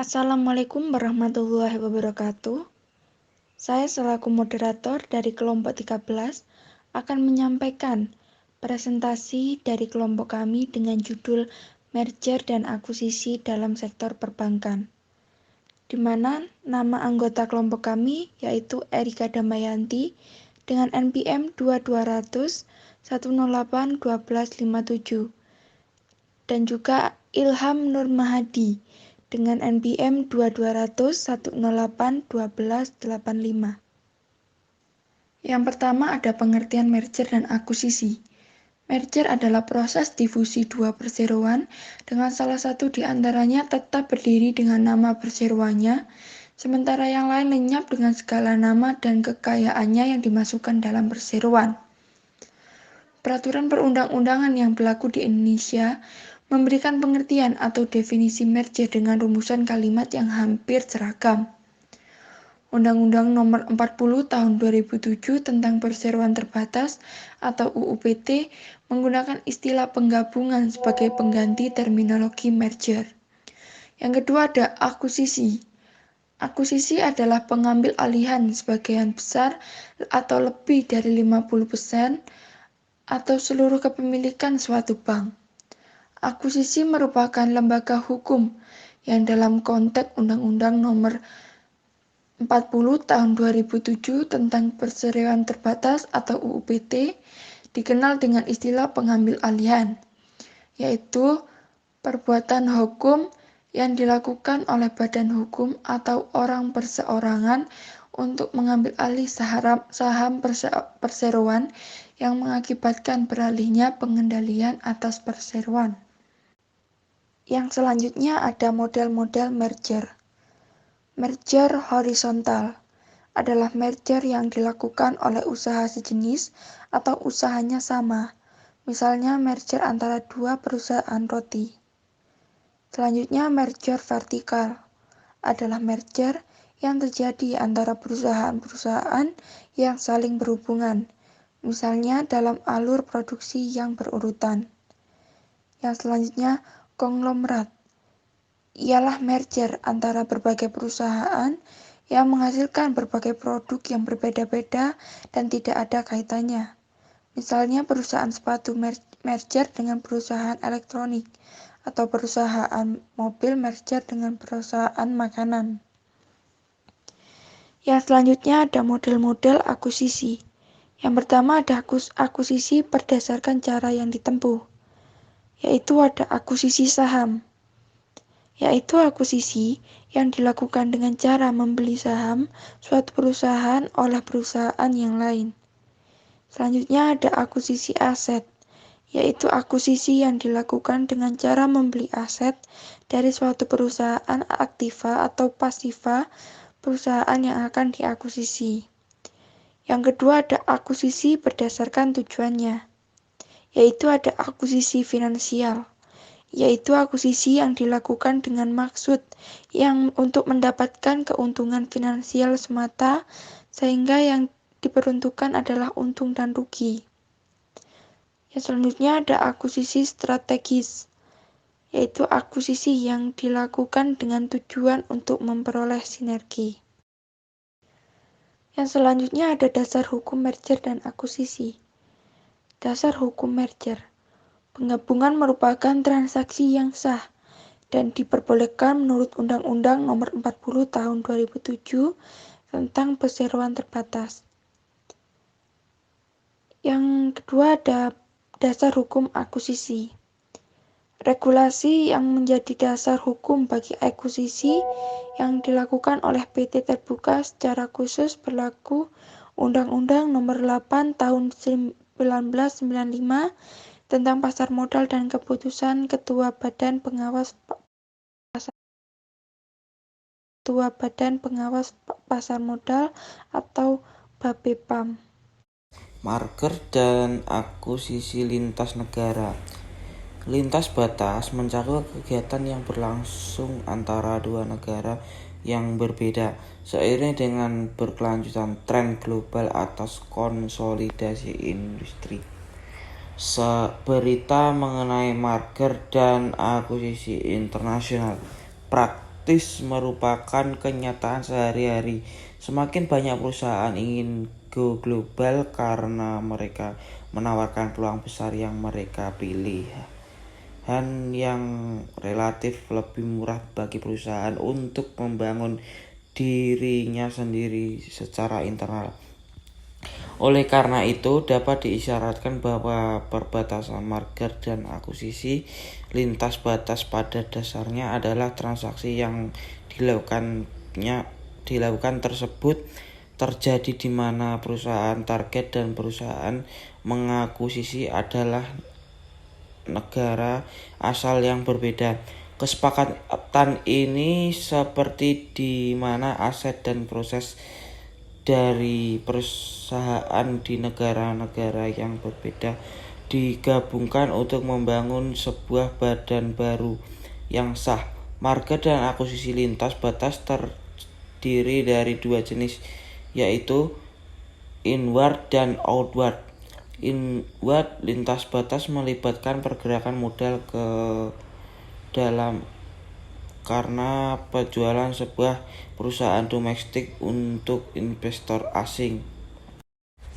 Assalamualaikum warahmatullahi wabarakatuh. Saya selaku moderator dari kelompok 13 akan menyampaikan presentasi dari kelompok kami dengan judul Merger dan Akuisisi dalam Sektor Perbankan, di mana nama anggota kelompok kami yaitu Erika Damayanti dengan NPM 2200 108 1257 dan juga Ilham Nur Mahadi dengan NPM 2200 108 1285. Yang pertama ada pengertian merger dan akuisisi. Merger adalah proses difusi dua perseroan dengan salah satu di antaranya tetap berdiri dengan nama perseroannya, sementara yang lain lenyap dengan segala nama dan kekayaannya yang dimasukkan dalam perseroan. Peraturan perundang-undangan yang berlaku di Indonesia memberikan pengertian atau definisi merger dengan rumusan kalimat yang hampir seragam. Undang-Undang Nomor 40 Tahun 2007 tentang Perseroan Terbatas atau UU PT menggunakan istilah penggabungan sebagai pengganti terminologi merger. Yang kedua ada akuisisi. Akuisisi adalah pengambil alihan sebagian besar atau lebih dari 50% atau seluruh kepemilikan suatu bank. Akuisisi merupakan lembaga hukum yang dalam konteks Undang-Undang Nomor 40 Tahun 2007 tentang Perseroan Terbatas atau UU PT dikenal dengan istilah pengambil alihan, yaitu perbuatan hukum yang dilakukan oleh badan hukum atau orang perseorangan untuk mengambil alih saham perseroan yang mengakibatkan beralihnya pengendalian atas perseroan. Yang selanjutnya ada model-model merger. Merger horizontal adalah merger yang dilakukan oleh usaha sejenis atau usahanya sama, misalnya merger antara dua perusahaan roti. Selanjutnya merger vertikal adalah merger yang terjadi antara perusahaan-perusahaan yang saling berhubungan, misalnya dalam alur produksi yang berurutan. Yang selanjutnya konglomerat ialah merger antara berbagai perusahaan yang menghasilkan berbagai produk yang berbeda-beda dan tidak ada kaitannya. Misalnya perusahaan sepatu merger dengan perusahaan elektronik atau perusahaan mobil merger dengan perusahaan makanan. Yang selanjutnya ada model-model akuisisi. Yang pertama ada akuisisi berdasarkan cara yang ditempuh, yaitu ada akuisisi saham, yaitu akuisisi yang dilakukan dengan cara membeli saham suatu perusahaan oleh perusahaan yang lain. Selanjutnya ada akuisisi aset, yaitu akuisisi yang dilakukan dengan cara membeli aset dari suatu perusahaan aktiva atau pasiva perusahaan yang akan diakuisisi. Yang kedua ada akuisisi berdasarkan tujuannya, yaitu ada akuisisi finansial, yaitu akuisisi yang dilakukan dengan maksud yang untuk mendapatkan keuntungan finansial semata, sehingga yang diperuntukkan adalah untung dan rugi. Yang selanjutnya ada akuisisi strategis, yaitu akuisisi yang dilakukan dengan tujuan untuk memperoleh sinergi. Yang selanjutnya ada dasar hukum merger dan akuisisi. Dasar hukum merger. Penggabungan merupakan transaksi yang sah dan diperbolehkan menurut Undang-Undang Nomor 40 Tahun 2007 tentang Perseroan Terbatas. Yang kedua ada dasar hukum akuisisi. Regulasi yang menjadi dasar hukum bagi akuisisi yang dilakukan oleh PT Terbuka secara khusus berlaku Undang-Undang Nomor 8 Tahun 1995 tentang pasar modal dan keputusan Ketua Badan Pengawas Pasar Modal atau Bapepam. Merger dan akuisisi lintas negara. Lintas batas mencakup kegiatan yang berlangsung antara dua negara yang berbeda, seiring dengan berkelanjutan tren global atas konsolidasi industri. Berita mengenai merger dan akuisisi internasional. praktis merupakan kenyataan sehari-hari. Semakin banyak perusahaan ingin go global karena mereka menawarkan peluang besar yang mereka pilih yang relatif lebih murah bagi perusahaan untuk membangun dirinya sendiri secara internal. Oleh karena itu, dapat diisyaratkan bahwa perbatasan merger dan akuisisi lintas batas pada dasarnya adalah transaksi yang dilakukan tersebut terjadi di mana perusahaan target dan perusahaan mengakuisisi adalah negara asal yang berbeda. Kesepakatan ini seperti di mana aset dan proses dari perusahaan di negara-negara yang berbeda digabungkan untuk membangun sebuah badan baru yang sah. Merger dan akuisisi lintas batas terdiri dari dua jenis, yaitu inward dan outward. Inward lintas batas melibatkan pergerakan modal ke dalam karena penjualan sebuah perusahaan domestik untuk investor asing.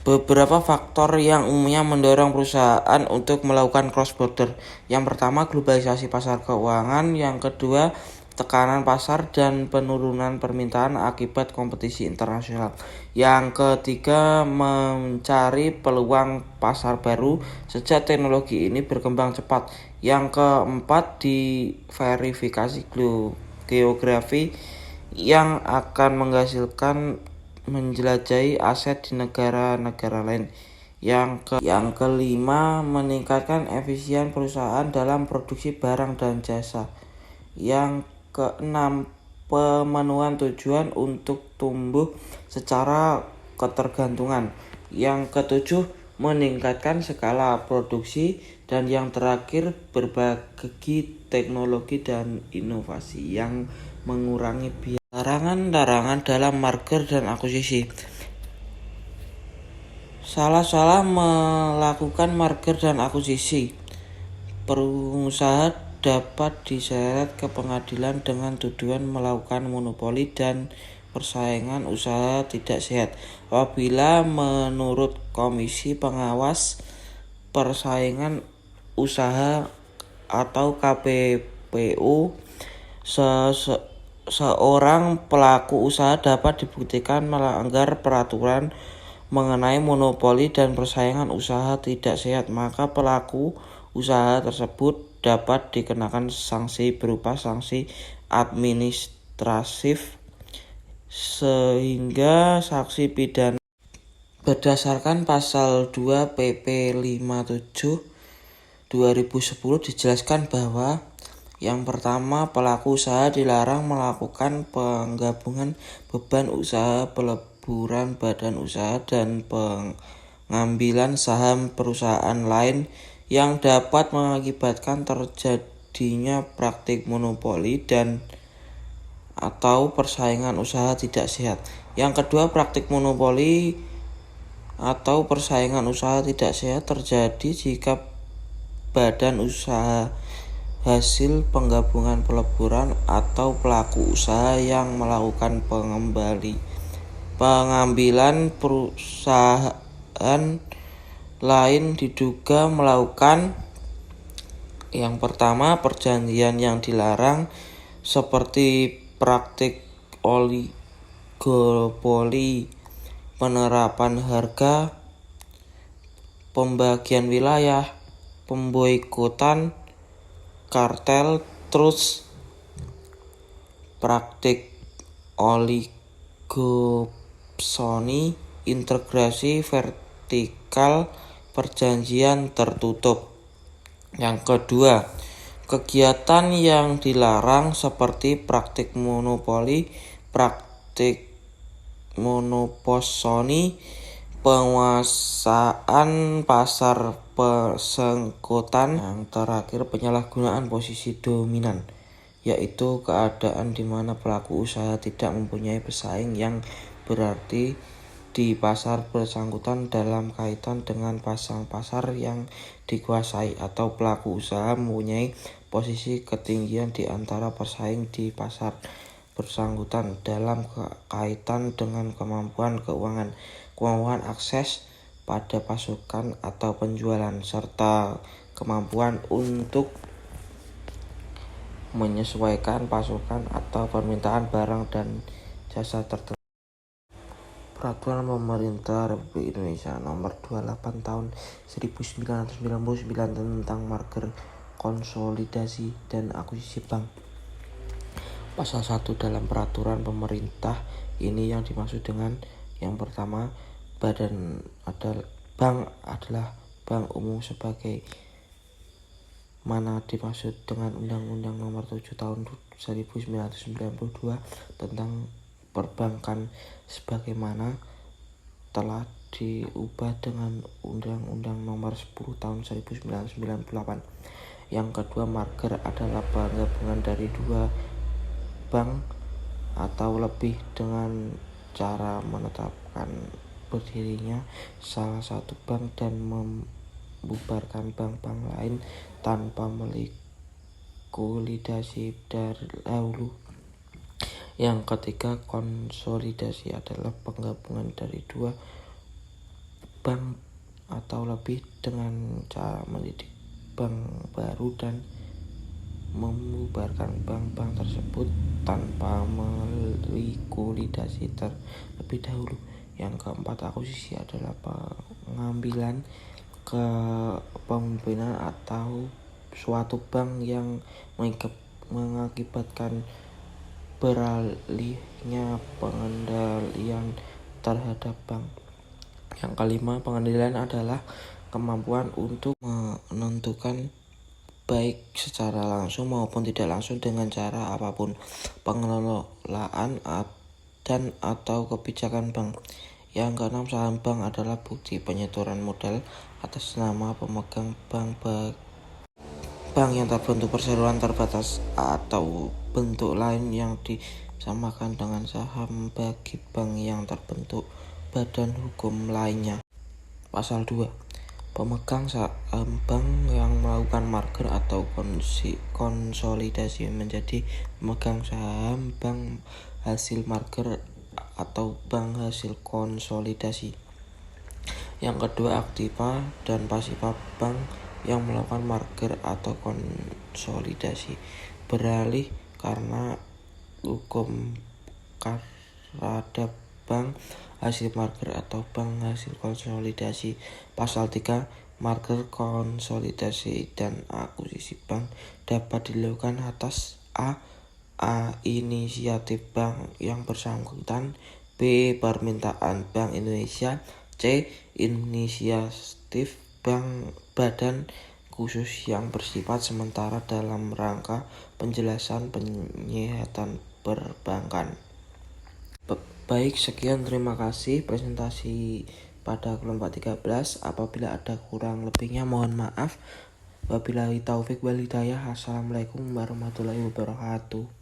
Beberapa faktor yang umumnya mendorong perusahaan untuk melakukan cross border. Yang pertama, globalisasi pasar keuangan. Yang kedua, tekanan pasar dan penurunan permintaan akibat kompetisi internasional. Yang ketiga, mencari peluang pasar baru sejak teknologi ini berkembang cepat. Yang keempat, diverifikasi geografi yang akan menghasilkan menjelajahi aset di negara-negara lain. Yang kelima, meningkatkan efisien perusahaan dalam produksi barang dan jasa. Yang keenam, pemenuhan tujuan untuk tumbuh secara ketergantungan. Yang ketujuh, meningkatkan skala produksi. Dan yang terakhir, berbagi teknologi dan inovasi yang mengurangi biaya. Larangan dalam merger dan akuisisi. Salah melakukan merger dan akuisisi. Pengusaha dapat diseret ke pengadilan dengan tuduhan melakukan monopoli dan persaingan usaha tidak sehat. Apabila menurut Komisi Pengawas Persaingan Usaha atau KPPU, seorang pelaku usaha dapat dibuktikan melanggar peraturan mengenai monopoli dan persaingan usaha tidak sehat, maka pelaku usaha tersebut dapat dikenakan sanksi berupa sanksi administratif sehingga sanksi pidana. Berdasarkan pasal 2 PP 57 2010 dijelaskan bahwa yang pertama, pelaku usaha dilarang melakukan penggabungan beban usaha, peleburan badan usaha, dan pengambilan saham perusahaan lain yang dapat mengakibatkan terjadinya praktik monopoli dan atau persaingan usaha tidak sehat. Yang kedua, praktik monopoli atau persaingan usaha tidak sehat terjadi jika badan usaha hasil penggabungan peleburan atau pelaku usaha yang melakukan pengambilan perusahaan lain diduga melakukan yang pertama, perjanjian yang dilarang seperti praktik oligopoli, penerapan harga, pembagian wilayah, pemboikotan, kartel, terus praktik oligopsoni, integrasi vertikal, perjanjian tertutup. Yang kedua, kegiatan yang dilarang seperti praktik monopoli, praktik monoposoni, penguasaan pasar, persenggotan. Yang terakhir, penyalahgunaan posisi dominan, yaitu keadaan di mana pelaku usaha tidak mempunyai pesaing yang berarti di pasar bersangkutan dalam kaitan dengan pasar yang dikuasai, atau pelaku usaha mempunyai posisi ketinggian di antara pesaing di pasar bersangkutan dalam kaitan dengan kemampuan keuangan, kemampuan akses pada pasukan atau penjualan, serta kemampuan untuk menyesuaikan pasukan atau permintaan barang dan jasa tertentu. Peraturan Pemerintah Republik Indonesia Nomor 28 Tahun 1999 tentang marker konsolidasi dan akuisisi bank. Pasal 1 dalam peraturan pemerintah ini yang dimaksud dengan yang pertama, bank adalah bank umum sebagai mana dimaksud dengan Undang-Undang Nomor 7 Tahun 1992 tentang perbankan sebagaimana telah diubah dengan Undang-Undang Nomor 10 Tahun 1998. Yang kedua, marker adalah penggabungan dari dua bank atau lebih dengan cara menetapkan berdirinya salah satu bank dan membubarkan bank-bank lain tanpa melikuidasi dahulu. Yang ketiga, konsolidasi adalah penggabungan dari dua bank atau lebih dengan cara mendidik bank baru dan membubarkan bank-bank tersebut tanpa melikuidasi terlebih dahulu. Yang keempat, akuisisi adalah pengambilan kepemimpinan atau suatu bank yang mengakibatkan beralihnya pengendalian terhadap bank. Yang kelima, pengendalian adalah kemampuan untuk menentukan baik secara langsung maupun tidak langsung dengan cara apapun pengelolaan dan atau kebijakan bank. Yang keenam, saham bank adalah bukti penyetoran modal atas nama pemegang bank yang terbentuk perseroan terbatas atau bentuk lain yang disamakan dengan saham bagi bank yang terbentuk badan hukum lainnya. Pasal 2. Pemegang saham bank yang melakukan merger atau konsolidasi menjadi pemegang saham bank hasil merger atau bank hasil konsolidasi. Yang kedua, aktiva dan pasifa bank yang melakukan merger atau konsolidasi beralih karena hukum terhadap bank hasil merger atau bank hasil konsolidasi. Pasal 3, merger, konsolidasi, dan akuisisi bank dapat dilakukan atas A. Inisiatif bank yang bersangkutan, B. Permintaan Bank Indonesia, C. Inisiatif badan khusus yang bersifat sementara dalam rangka penjelasan penyihatan perbankan. Baik, sekian, terima kasih presentasi pada kelompok 13. Apabila ada kurang lebihnya mohon maaf. Wabillahi taufik wal hidayah. Assalamualaikum warahmatullahi wabarakatuh.